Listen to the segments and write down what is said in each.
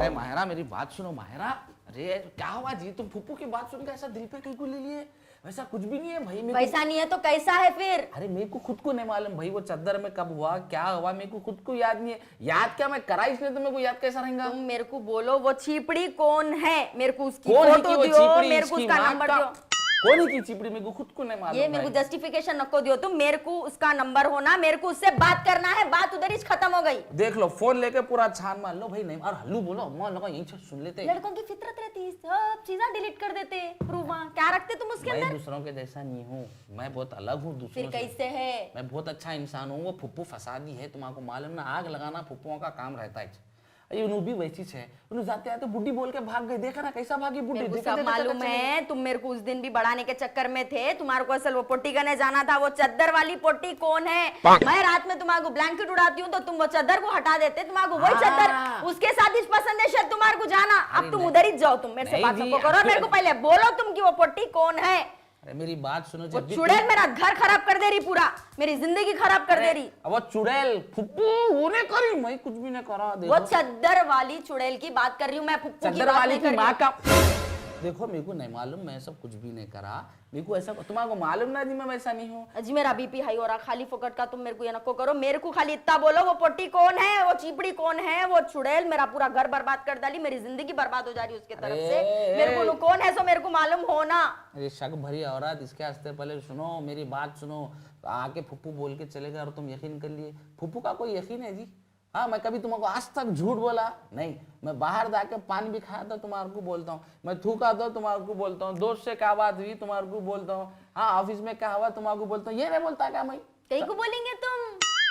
अरे माहिरा मेरी बात सुनो माहिरा। अरे क्या हुआ जी, तुम फुप्पू की बात सुनकर ऐसा दिल पे क्यों ले लिए? वैसा कुछ भी नहीं है भाई। वैसा नहीं है तो कैसा है फिर? अरे मेरे को खुद को नहीं मालूम भाई, वो चद्दर में कब हुआ क्या हुआ मेरे को खुद को याद नहीं है। याद क्या मैं करा इसलिए तो मेरे को याद कैसा रहेगा? तुम मेरे को बोलो वो चीपड़ी कौन है, मेरे को उसकी कौन है फोटो कि वो दियो, चीपड़ी? मेरे को इसकी उसका माँ नंबर का- दियो। कौन है की चिपड़ी मेरे को खुद को नहीं मालूम। ये मेरे को जस्टिफिकेशन नको दियो, तुम मेरे को उसका नंबर होना, मेरे को उससे बात करना है, बात उधर ही खत्म हो गई। देख लो फोन लेके पूरा छान मार लो भाई। नहीं और हल्लू बोलो अम्मा लगा यही सुन लेते। लड़कों की फितरत रहती है, सब चीजें डिलीट कर देते। प्रूफ क्या रखते तुम उसके मैं अंदर? दूसरों के जैसा नहीं हूँ, मैं बहुत अलग हूँ दूसरों फिर से। कैसे है? मैं बहुत अच्छा इंसान हूँ। वो फुप्पू फसादी है, तुम्हारा मालूम ना, आग लगाना फुप्पुओं का काम रहता है। ये उन्हों भी वैसी है, उन्हों जाते आते बुड्ढी बोल के भाग गए। देखा ना कैसा भागी बुड्ढी। मेरे को सब मालूम है, तुम मेरे को उस दिन भी बढ़ाने के चक्कर में थे। तुम्हारे को असल वो पोटी करने जाना था। वो चद्दर वाली पोटी कौन है? मैं रात में तुम्हारे को ब्लैंकेट उड़ाती हूँ तो तुम वो चद्दर को हटा देते। तुम्हारे को वही चद्दर उसके साथ इस पसंद है शायद तुम्हारे को जाना। अब तुम उधर ही जाओ, तुम मेरे से बात करो। मेरे को पहले बोलो तुम की वो पोटी कौन है? अरे मेरी बात सुनो। वो चुड़ैल मेरा घर खराब कर दे रही, पूरा मेरी जिंदगी खराब कर दे रही। वो चुड़ैल फुप्पू वो ने करी, मैं कुछ भी नहीं करा। वो चद्दर वाली चुड़ैल की बात कर रही हूँ मैं, फुप्पू की चद्दर बात वाली नहीं की कर माँ रही। का। देखो मेरे को नहीं मालूम, मैं सब कुछ भी नहीं करा। मेरे को ऐसा तुम्हारे को मालूम ना जी, मैं वैसा नहीं हूँ। अजी मेरा बीपी हाई हो रहा, खाली फोकट का तुम मेरे को ये नको करो। मेरे को खाली इतना बोलो वो पोटी कौन है, वो चीपड़ी कौन है, वो चुड़ैल मेरा पूरा घर बर्बाद कर डाली, मेरी जिंदगी बर्बाद हो जा रही उसके तरफ से। मेरे को कौन है सो मेरे को मालूम होना। अरे शक भरी औरत, इसके हस्ते पहले सुनो मेरी बात सुनो। आके फुप्पू बोल के चले गए और तुम यकीन कर लिए। फुप्पू का कोई यकीन है जी? हाँ, मैं कभी तुमको आज तक झूठ बोला नहीं। मैं बाहर जाके पानी भी खाया था तुम्हारे को बोलता हूँ, मैं थूका था तुम्हारे को बोलता हूँ, दोस्त से क्या बात हुई तुम्हारे को बोलता हूँ, हाँ ऑफिस में क्या हुआ तुम्हारे को बोलता हूँ। ये नहीं बोलता क्या मैं? कहीं को बोलेंगे तुम,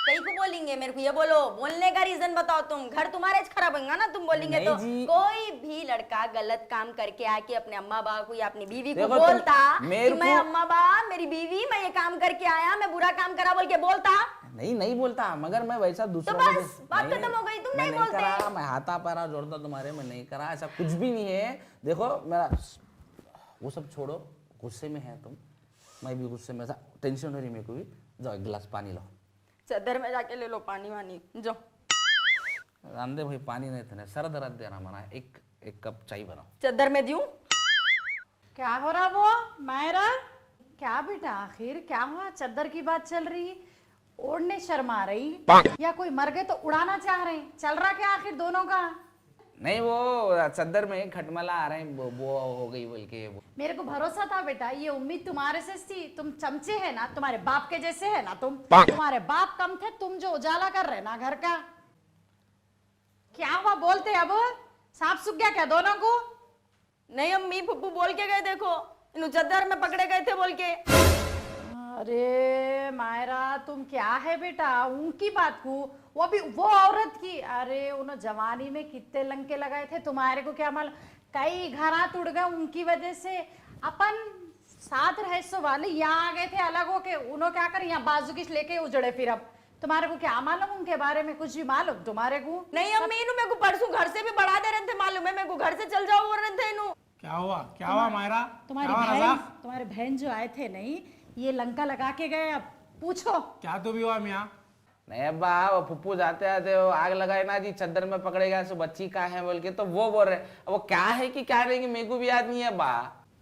कहीं को बोलेंगे। मेरे को ये बोलो, बोलने का रीजन बताओ। तुम घर तुम्हारे खराब होगा ना, तुम बोलेंगे तो। कोई भी लड़का गलत काम करके आके अपने अम्मा बाप को या अपनी बीवी को बोलता कि मैं अम्मा बाप मेरी बीवी मैं ये काम करके आया, मैं बुरा काम करा बोल के बोलता? नहीं बोलता, मगर मैं वैसा दूसरों तो बस बात खत्म हो गई। तुम नहीं बोलते। करा, मैं हाथा पैरा जोड़ता तुम्हारे में नहीं करा, ऐसा कुछ भी नहीं है। देखो मेरा वो सब छोड़ो, गुस्से में है तुम, मैं भी गुस्से में था, टेंशन हो रही मेरे को भी। जाओ एक गिलास पानी लो, चद्दर में जाके ले लो पानी वानी। जाओ रामदे भाई, पानी नहीं थे, सर दर्द दे रहा मना। एक कप चाय बनाओ। चद्दर में दूं? क्या हो रहा वो मायरा? क्या बेटा आखिर क्या हुआ? चद्दर की बात चल रही, ओढ़ने शर्मा रही या कोई मर गए तो उड़ाना चाह रहे हैं? चल रहा क्या आखिर दोनों का? नहीं वो चद्दर में खटमला आ रहे हैं, वो हो गई बोल के। मेरे को भरोसा था बेटा, ये उम्मीद तुम्हारे से थी। तुम चमचे है ना, तुम्हारे बाप के जैसे है ना तुम। तुम्हारे बाप कम थे, तुम जो उजाला कर रहे ना घर का। क्या हुआ बोलते अब? सांप सूख गया क्या दोनों को? नहीं अम्मी, फुप्पू बोल के गए, देखो इन चद्दर में पकड़े गए थे बोल के। अरे मायरा तुम क्या है बेटा, उनकी बात को, वो भी वो औरत की। अरे उन्होंने जवानी में कितने लंके लगाए थे, तुम्हारे को क्या मालूम? कई घरा टूट गए उनकी वजह से। अपन साथ रहे सो वाले यहाँ आ गए थे अलग होके, उन्होंने क्या कर यहाँ बाजू की लेके उजड़े। फिर अब तुम्हारे को क्या मालूम उनके बारे में? कुछ भी मालूम तुम्हारे को? नहीं अम्मी, इन्हों मेरे को परसों घर से भी बढ़ा दे रहे थे, मालूम है मेरे को, घर से चल जाओ बोल रहे थे इन्हों। क्या हुआ मायरा? तुम्हारी बहन जो आए थे नहीं, ये लंका लगा के गए। अब पूछो क्या तो भी हुआ मियाँ? नहीं अब्बा, वो फुप्पू जाते आते वो आग लगाए ना जी, चद्दर में पकड़े गए, सो बच्ची का है बोल के, तो वो बोल रहे। अब वो क्या है कि क्या नहीं, मेरे को भी याद नहीं है अब्बा।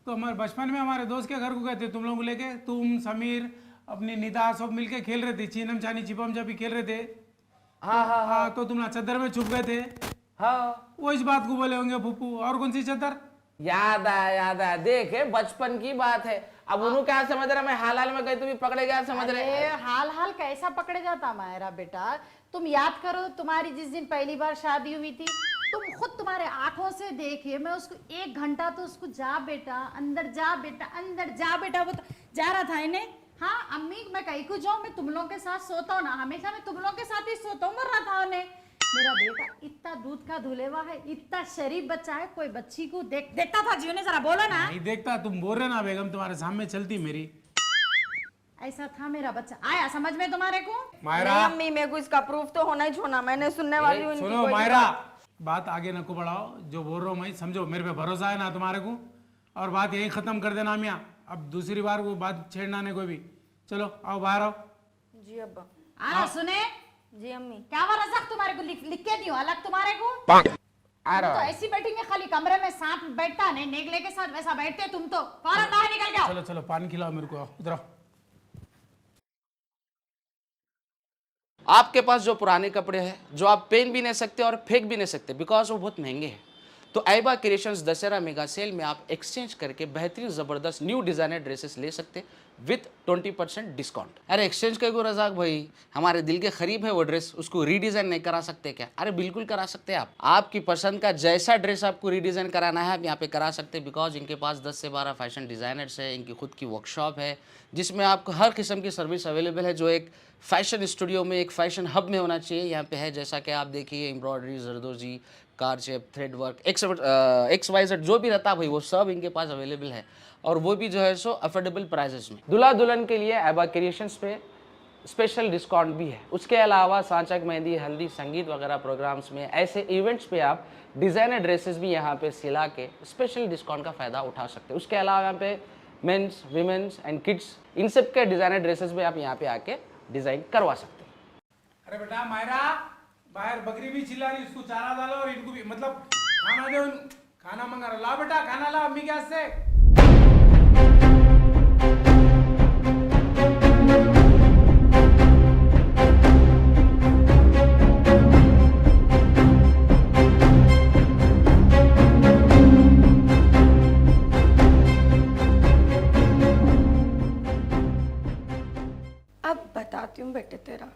तो हमारे बचपन में हमारे दोस्त के घर को गए थे तुम लोग लेके, तुम समीर अपनी निदा सब मिलके खेल रहे थे, चीनम चानी छिपम चापी खेल रहे थे। हाँ, तो तुम ना चद्दर में छुप गए थे। हाँ, वो इस बात को बोले होंगे फुप्पू। और कौन सी चद्दर? याद आया देखे, बचपन की बात है। अब उन्होंने क्या समझ रहा, मैं हाल में गई तो भी पकड़े गया समझ रहे। हाल कैसा पकड़े जाता मायरा बेटा? तुम याद करो, तुम्हारी जिस दिन पहली बार शादी हुई थी, तुम खुद तुम्हारे आंखों से देखिए, मैं उसको 1 घंटा तो उसको जा बेटा अंदर जा बेटा अंदर जा बेटा, वो तो जा रहा था इन्हें। हाँ अम्मी मैं कहीं को जाऊँ, मैं तुम लोगों के साथ सोता हूँ ना, हमेशा मैं तुम लोगों के साथ ही सोता हूँ। मर रहा था उन्हें। मेरा बेटा इतना दूध का धुलेवा है, इतना शरीफ बच्चा है, कोई बच्ची को देखता था जीवन ने? जरा बोलो ना। नहीं देखता, तुम बोल रहे ना बेगम, तुम्हारे सामने चलती मेरी। ऐसा था मेरा बच्चा। आया समझ में तुम्हारे को? मायरा नहीं अम्मी, मेरे को इसका प्रूफ तो होना ही छोड़ना, मैंने सुनने वाली हूँ। सुनो मायरा, बात आगे न को बढ़ाओ, जो बोल रहा हूँ मैं समझो, मेरे पे भरोसा है ना तुम्हारे को, और बात यही खत्म कर देना मियाँ। अब दूसरी बार वो बात छेड़ना नहीं कोई भी। चलो आओ बाहर आओ। जी अब्बा। हाँ सुने जी अम्मी। क्या वो रज़ाक तुम्हारे को लिख के दी अलग तुम्हारे को? आ तो रहा हूँ। ऐसी बैठेंगे खाली कमरे में, सांप बैठता नहीं नेगले के साथ वैसा बैठते तुम तो। फौरन बाहर निकल के आओ। चलो चलो पानी खिलाओ मेरे को, आओ, इधर आओ। आपके पास जो पुराने कपड़े हैं जो आप पहन भी नहीं सकते और फेंक भी नहीं सकते बिकॉज वो बहुत महंगे हैं, तो ऐबा क्रिएशंस दशहरा मेगा सेल में आप एक्सचेंज करके बेहतरीन ज़बरदस्त न्यू डिज़ाइनर ड्रेसेस ले सकते विथ 20% डिस्काउंट। अरे एक्सचेंज करो रजाक भाई, हमारे दिल के करीब है वो ड्रेस, उसको रीडिज़ाइन नहीं करा सकते क्या? अरे बिल्कुल करा सकते हैं आप। आपकी पसंद का जैसा ड्रेस आपको रीडिज़ाइन कराना है आप यहाँ पे करा सकते हैं बिकॉज इनके पास 10 से 12 फैशन डिज़ाइनर्स है, इनकी खुद की वर्कशॉप है जिसमें आपको हर किस्म की सर्विस अवेलेबल है जो एक फैशन स्टूडियो में, एक फैशन हब में होना चाहिए। यहाँ पे है जैसा कि आप देखिए एम्ब्रॉयडरी, जरदोजी, कार शेप, थ्रेड वर्क, XYZ जो भी रहता है भाई वो सब इनके पास अवेलेबल है और वो भी जो है सो अफोर्डेबल प्राइजेस में। दूल्हा दुल्हन के लिए ऐबा क्रिएशंस पे स्पेशल डिस्काउंट भी है। उसके अलावा सांचक, मेहंदी, हल्दी, संगीत वगैरह प्रोग्राम्स में, ऐसे इवेंट्स पे आप डिज़ाइनर ड्रेसेस भी यहाँ पे सिला के स्पेशल डिस्काउंट का फ़ायदा उठा सकते हैं। उसके अलावा यहाँ पे मेंस, विमेंस एंड किड्स इन सब के डिज़ाइनर ड्रेसेस भी आप यहाँ पे आके डिज़ाइन करवा सकते हैं। अरे बेटा मायरा, बाहर बकरी भी चिल्ला रही, उसको चारा डालो और इनको भी मतलब खाना दो, खाना मंगा रहा। ला बेटा खाना ला अम्मी के हाथ से। अब बताती हूँ बेटे तेरा,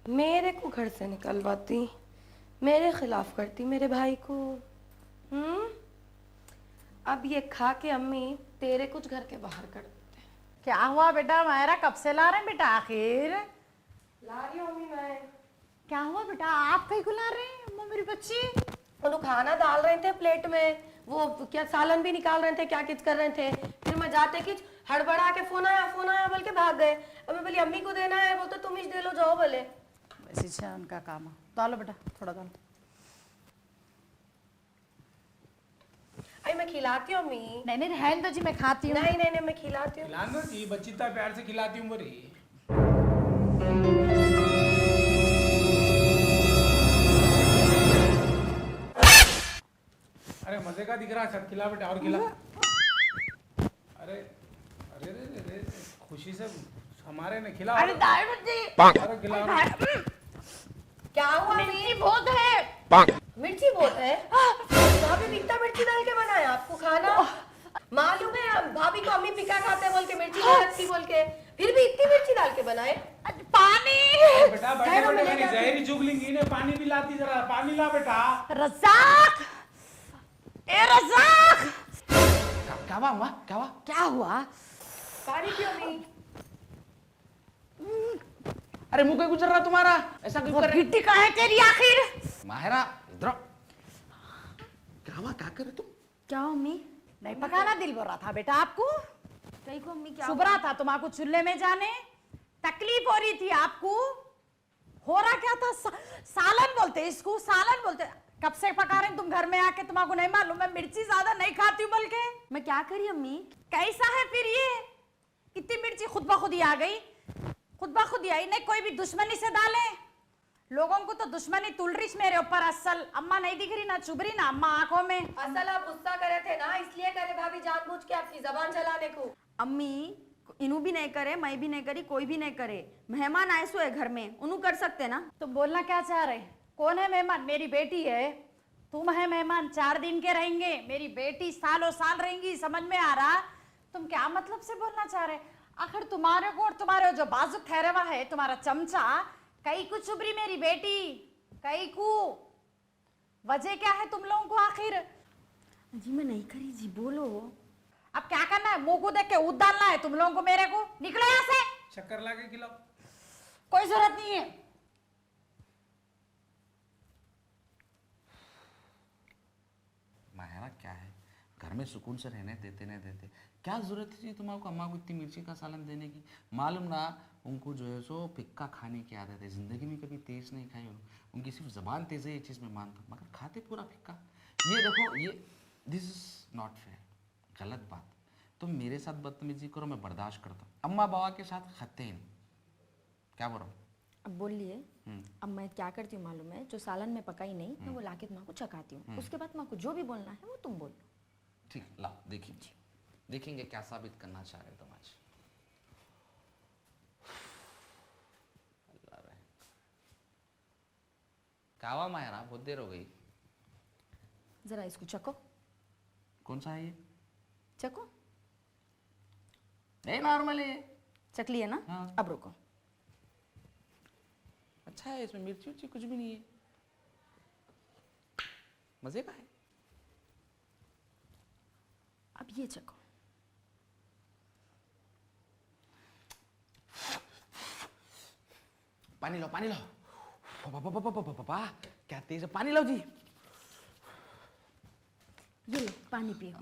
मेरे को घर से निकलवाती, मेरे खिलाफ करती मेरे भाई को। अब ये खा के अम्मी तेरे कुछ घर के बाहर कर देते। क्या हुआ बेटा मायरा, कब से ला रहे हैं बेटा? आखिर ला रही हूँ अम्मी मैं। क्या हुआ बेटा, आप कहीं को ला रहे हैं? अम्मा मेरी बच्ची वो लोग खाना डाल रहे थे प्लेट में, वो क्या सालन भी निकाल रहे थे, क्या किच कर रहे थे। फिर मैं जाते कि हड़बड़ा के फोन आया बोल के भाग गए। अब मैं बोली अम्मी को देना है, बोलते तुम ही दे लो, जाओ बोले। वैसे उनका काम है। डालो बेटा थोड़ा डालो। अरे मैं खिलाती हूँ अम्मी। नहीं नहीं रहने दो जी, मैं खाती हूँ। नहीं नहीं नहीं मैं खिलाती हूँ। खिलाना जी, बच्ची इतना प्यार से खिलाती हूँ बोरी। अरे मजे का दिख रहा है, सब खिला बेटा और खिला। अरे अरे रे रे, खुशी से हमारे ने खिला। अरे दारू जी, अरे खिला। क्या हुआ अम्मी? मिर्ची बहुत है। मिर्ची बहुत है? भाभी इतना मिर्ची डाल के बनाया आपको खाना? मालूम है भाभी को अम्मी पिका खाते बोल के, मिर्ची नहीं लगती बोल के, फिर भी इतनी मिर्ची डाल के बनाए। पानी बेटा बैठे बैठे मैंने जहरी चुग ली ने, पानी भी लाती, जरा पानी ला बेटा। रज़ाक, ए रज़ाक, क्या हुआ अम्मा, क्या हुआ? क्या हुआ? पानी पियो अम्मी। अरे मुंह क्यों गुजर रहा तुम्हारा, ऐसा क्यों कर रहे? गिट्टी का है तेरी आखिर? माहिरा इधर आओ। क्या हुआ, क्या कर रहे तुम? क्या अम्मी? नहीं पकाना दिल बोल रहा था बेटा आपको? कहीं को अम्मी क्या चुभ रहा था तुम्हारा चूल्हे में जाने, तकलीफ हो रही थी आपको। हो रहा क्या था? सालन बोलते इसको, सालन बोलते। कब से पका रहे हैं तुम घर में आके, तुम्हारा नहीं मालूम मैं मिर्ची ज्यादा नहीं खाती हूँ बोल के? मैं क्या करी अम्मी? कैसा है फिर ये? इतनी मिर्ची खुद ब खुद ही आ गई, खुद ब खुद ही आई। नहीं कोई भी दुश्मनी से डाले, लोगों को तो दुश्मनी तुल रही मेरे ऊपर। असल अम्मा नहीं दिख रही ना, चुभ रही ना अम्मा आंखों में। असल आप गुस्सा करे थे ना, इसलिए करे भाभी जानबूझ के आपकी जबान चलाने को। अम्मी इनू भी नहीं करे, मैं भी नहीं करी, कोई भी नहीं करे। मेहमान आए सो है घर में, उन्हों कर सकते ना। तुम बोलना क्या चाह रहे? कौन है मेहमान? मेरी बेटी है। तुम है मेहमान, 4 दिन के रहेंगे। मेरी बेटी सालों साल रहेंगी, समझ में आ रहा? तुम क्या मतलब से बोलना चाह रहे? आखिर तुम्हारे को और तुम्हारे जो बाजुक ठहरा हुआ है तुम्हारा चमचा, कई को चुभरी मेरी बेटी, कई को। वजह क्या है तुम लोगों को आखिर? जी मैं नहीं करी जी, बोलो। अब क्या करना है? मुंह को देख के ऊद डालना है तुम लोगों को मेरे को? निकलो यहाँ से, शक्कर ला के खिलाओ। कोई जरूरत नहीं है। माहिरा क्या है, घर में सुकून से रहने देते नहीं देते, क्या जरूरत थी तुम्हारे अम्मा को इतनी मिर्ची का सालन देने की? मालूम ना उनको जो है सो फिक्का खाने की आदत है, जिंदगी में कभी तेज नहीं खाई उनकी, सिर्फ जबान तेज है ये चीज़ मैं मानता हूँ, मगर खाते पूरा फिक्का। ये देखो, ये दिस इज नॉट फेयर, गलत बात। तुम मेरे साथ बदतमीजी करो मैं बर्दाश्त करता हूँ, अम्मा बाबा के साथ खाते ही नहीं। क्या बोल रहा हूँ? अब बोल लिए। अब मैं क्या करती हूँ मालूम है, जो सालन में पकाई नहीं मैं वो लाके तुम्हारे को चखाती हूँ, उसके बाद तुम्हारे को जो भी बोलना है वो तुम बोलो। ठीक, ला देखेंगे, देखेंगे क्या साबित करना चाह रहे तुम आज। अल्लाह रहे। कावा मायरा, बहुत देर हो गई। जरा इसको चखो। कौन सा है ये? चखो। नहीं, नॉर्मल है। चख लिया ना? हाँ। अब रुको। अच्छा है, इसमें मिर्ची उर्ची कुछ भी नहीं है, मजे का है। अब ये चखो। पानी लो, पानी लो। पापा क्या तेज है, पानी लो जी। ये लो पानी पियो।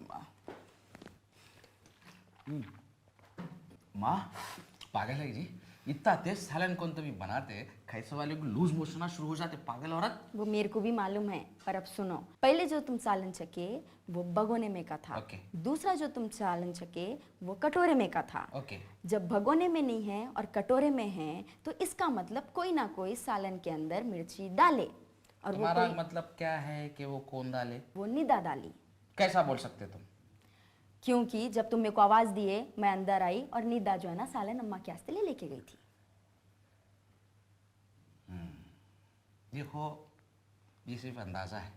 माँ पागल है जी, इतना तेज सालन कौन तभी बनाते, खैसे वाले को लूज मोशन शुरू हो जाते, पागल औरत। वो मेरे को भी मालूम है, पर अब सुनो, पहले जो तुम सालन चखे वो भगोने में का था। ओके। दूसरा जो तुम सालन चखे वो कटोरे में का था। ओके। जब भगोने में नहीं है और कटोरे में है तो इसका मतलब कोई ना कोई सालन के अंदर मिर्ची डाले, और वो तुम्हारा कोई मतलब क्या है कि वो कौन डाले? वो निदा डाली। कैसा बोल सकते तुम? क्योंकि जब तुम मेरे को आवाज दिए मैं अंदर आई और निदा जो है ना सालन अम्मा के वास्ते लेके गई थी। देखो, ये सिर्फ अंदाजा है,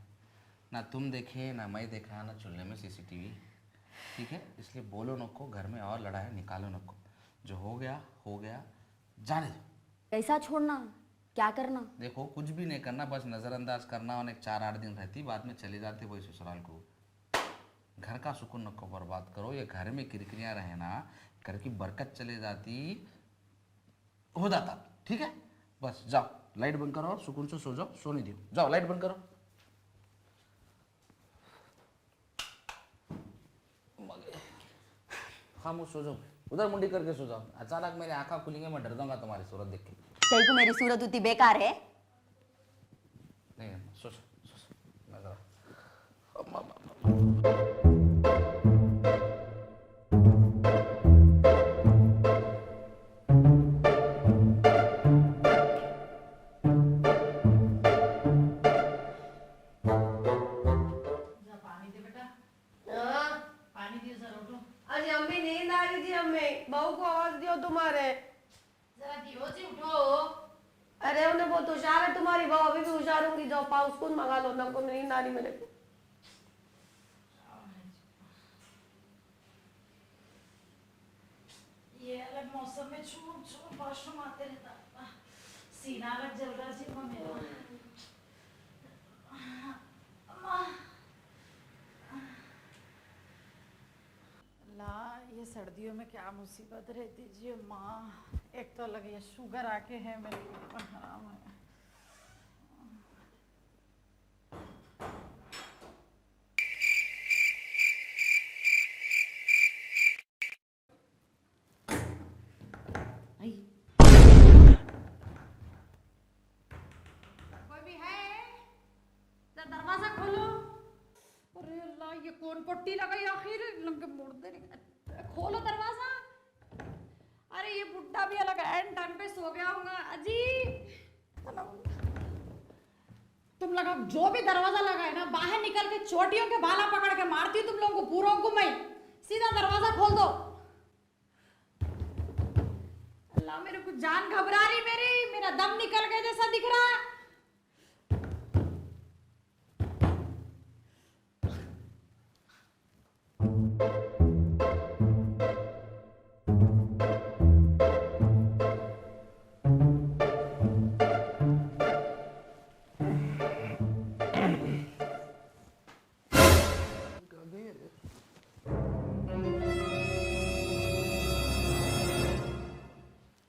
ना तुम देखे ना मैं देखा ना चूल्हे में सीसीटीवी, ठीक है? इसलिए बोलो नको, घर में और लड़ाई निकालो नको, जो हो गया जाने दो। कैसा छोड़ना, क्या करना? देखो कुछ भी नहीं करना, बस नज़रअंदाज करना, और 4-8 दिन रहती, बाद में चले जाते वही ससुराल को। घर का सुकून नको बर्बाद करो, ये घर में किरकिरियाँ रहे ना, घर की बरकत चले जाती, हो जाता, ठीक है? बस जाओ, लाइट बंद करो और सुकून से सो जाओ, सोने दियो, जाओ लाइट बंद करो। खामोश सो जाओ, उधर मुंडी करके सो जाओ। अचानक मेरी आंखें खुलेंगे, मैं डर जाऊंगा तुम्हारी सूरत देख के। कहीं को मेरी सूरत उतनी बेकार है? नहीं सो मैं जरा अरे अम्मी नींद आ रही थी, अम्मी बहू को आवाज दियो तुम्हारे। जरा दियो जी, उठो। अरे उन्हें बहुत होशियार है तुम्हारी बहू, अभी भी होशियार होंगी, जाओ पाउस कौन मंगा लो ना, को नींद आ रही मेरे को। ये अलग मौसम में छूट छूट वॉशरूम आते रहता, सीना अलग जल रहा जी वो मेरा। अम्मा। ला, ये सर्दियों में क्या मुसीबत रहती जी माँ। एक तो अलग ये शुगर आके है मेरे ऊपर, हराम है। कोई भी है? जरा दरवाजा खोलो। अरे अल्लाह, ये कौन पट्टी लगाई आखिर, लंके मुर्दे खोलो दरवाजा। अरे ये बुड्ढा भी अलग एंड टाइम पे सो गया होगा। अजी तुम लगा जो भी दरवाजा लगाए ना, बाहर निकल के चोटियों के बाला पकड़ के मारती हूँ तुम लोगों को पूरों को मैं। सीधा दरवाजा खोल दो। अल्लाह, मेरे को जान घबरा रही, मेरा दम निकल गया जैसा दिख रहा है।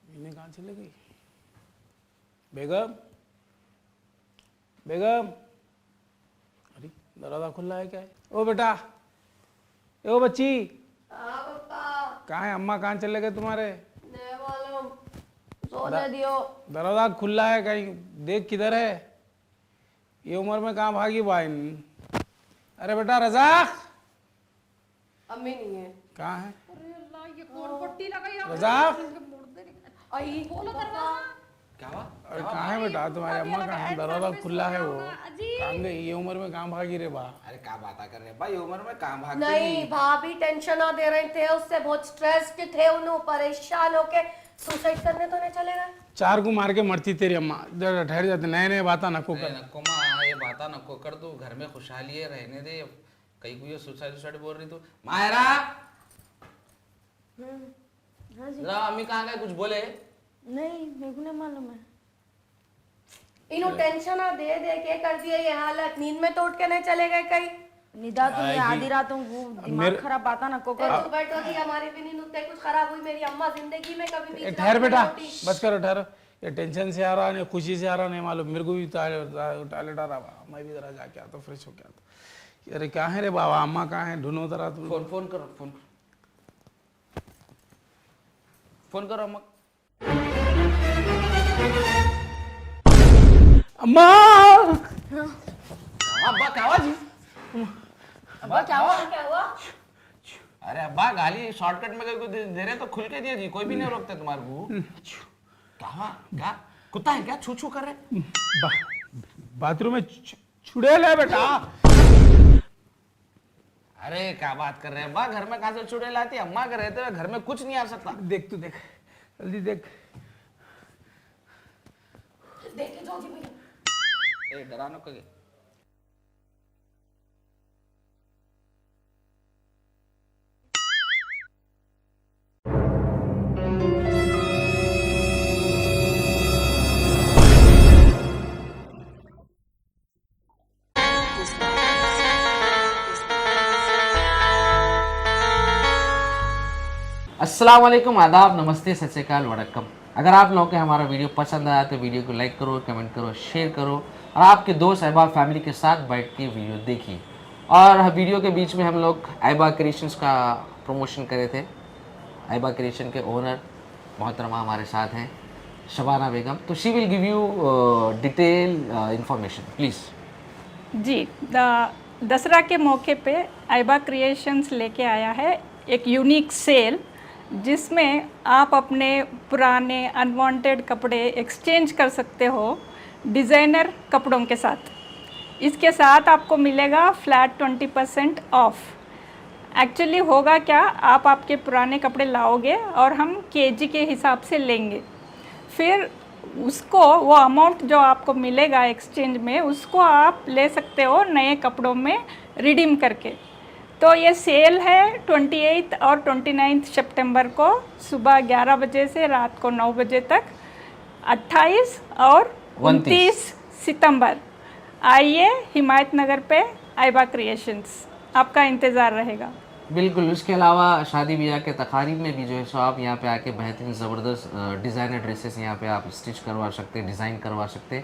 इन्हें कहाँ चले गई? बेगम, बेगम, अरे दरवाजा खुला है क्या है? ओ बेटा, ओ बच्ची, हाँ पापा। कहाँ है अम्मा? कहाँ चले गए तुम्हारे? नहीं मालूम, सोने दियो। दरवाजा खुला है, कहीं देख किधर है? ये उम्र में कहाँ भागी बाइन? अरे बेटा रजाक, अम्मी नहीं है। कहाँ है अरे अल्लाह, ये कौन पट्टी लगाई रजाक? आई खोलो दरवाजा। क्या हुआ? अरे कहाँ है बेटा तुम्हारी अम्मा? कहाँ? दरवाजा खुला है वो। कहाँ गई? ये उम्र में कहाँ भागी रे बा? अरे क्या बात कर रहे हैं भाई, उम्र में काम भागते नहीं भाभी टेंशन ना दे रहे थे, उससे बहुत स्ट्रेस्ड थे, उन्होंने परेशान होके सुसाइड करने तो नहीं चले गए। 4 को मार के मरती तेरी अम्मा। जरा ठहर जाते, नए नए बाता नको कर। नको माँ, ये बात नको कर, तू घर में खुशहाली है, रहने दे। कहीं को ये सुसाइड बोल रही तू। मायरा, हाँ जी। जरा अम्मी कहाँ गए, कुछ बोले? नहीं, मेरे को नहीं मालूम है। इन्हों टेंशन ना दे दे के कर दिया ये हालत, नींद में तो उठ के नहीं चले गए कहीं। निदा तुमने आधी रातों को दिमाग खराब बाता ना को कर। तो बैठोगी, हमारी भी नींद उतने कुछ खराब हुई, मेरी अम्मा जिंदगी में कभी भी ठहर बेटा, बस करो, ठहरो। ये टेंशन से आ रहा नहीं, खुशी से आ रहा नहीं मालूम। मेरे को भी टॉयलेट आ रहा, मैं भी जरा जाके आता, फ्रेश होके आता। अरे कहाँ है रे बाबा, अम्मा कहाँ है? ढूंढो जरा तुम। फोन करो, फोन करो अम्मा। अम्मा! अब्बा क्या हुआ जी? अब्बा क्या हुआ? क्या हुआ? अरे अब्बा गाली शॉर्टकट में कोई दे रहे तो खुल के दिए जी, कोई भी नहीं रोकते तुम्हारे को। क्या हुआ? क्या कुत्ता है क्या? छू छू कर रहे? बाथरूम में चुड़ैल है बेटा। अरे क्या बात कर रहे हैं अब्बा, घर में कहाँ से चुड़ैल आती है? अम्मा के रहते हुए घर में कुछ नहीं आ सकता। देख तू, देख जल्दी देख। देख के जाओ जी भैया। ए डरानो कगे। अस्सलाम वालेकुम, आदाब, नमस्ते, सत श्री अकाल, वड़क्कम। अगर आप लोगों को हमारा वीडियो पसंद आया तो वीडियो को लाइक करो, कमेंट करो, शेयर करो और आपके दोस्त अहबाब फैमिली के साथ बैठ के वीडियो देखिए। और वीडियो के बीच में हम लोग ऐबा क्रिएशंस का प्रमोशन करे थे। ऐबा क्रिएशन के ओनर मोहतरमा हमारे साथ हैं शबाना बेगम, तो she will give you detail information please. जी, दसरा के मौके पे ऐबा क्रिएशंस लेके आया है एक यूनिक सेल, जिसमें आप अपने पुराने अनवांटेड कपड़े एक्सचेंज कर सकते हो डिज़ाइनर कपड़ों के साथ। इसके साथ आपको मिलेगा फ्लैट 20% ऑफ। एक्चुअली होगा क्या, आप आपके पुराने कपड़े लाओगे और हम केजी के हिसाब से लेंगे, फिर उसको वो अमाउंट जो आपको मिलेगा एक्सचेंज में, उसको आप ले सकते हो नए कपड़ों में रिडीम करके। तो ये सेल है 28 और 29 सितंबर को सुबह 11 बजे से रात को 9 बजे तक। 28 और 29 सितंबर आइए हिमायत नगर पे ऐबा क्रिएशंस, आपका इंतज़ार रहेगा। बिल्कुल। उसके अलावा शादी ब्याह के तकारीब में भी जो है सो आप यहाँ पे आके बेहतरीन ज़बरदस्त डिज़ाइनर ड्रेसेस यहाँ पे आप स्टिच करवा सकते, डिज़ाइन करवा सकते,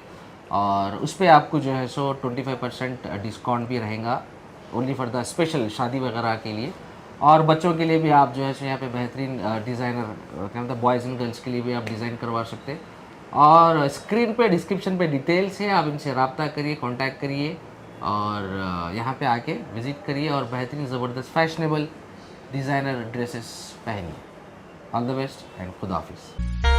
और उस पर आपको जो है सो 25% डिस्काउंट भी रहेगा ओनली फॉर द स्पेशल शादी वगैरह के लिए। और बच्चों के लिए भी आप जो है सो यहाँ पे बेहतरीन डिज़ाइनर क्या मतलब बॉयज़ एंड गर्ल्स के लिए भी आप डिज़ाइन करवा सकते। और स्क्रीन पे डिस्क्रिप्शन पे डिटेल्स है, आप इनसे रब्ता करिए, कांटेक्ट करिए और यहाँ पे आके विज़िट करिए और बेहतरीन ज़बरदस्त फैशनेबल डिज़ाइनर ड्रेसेस पहनिए। ऑल द बेस्ट एंड खुदा हाफिज़।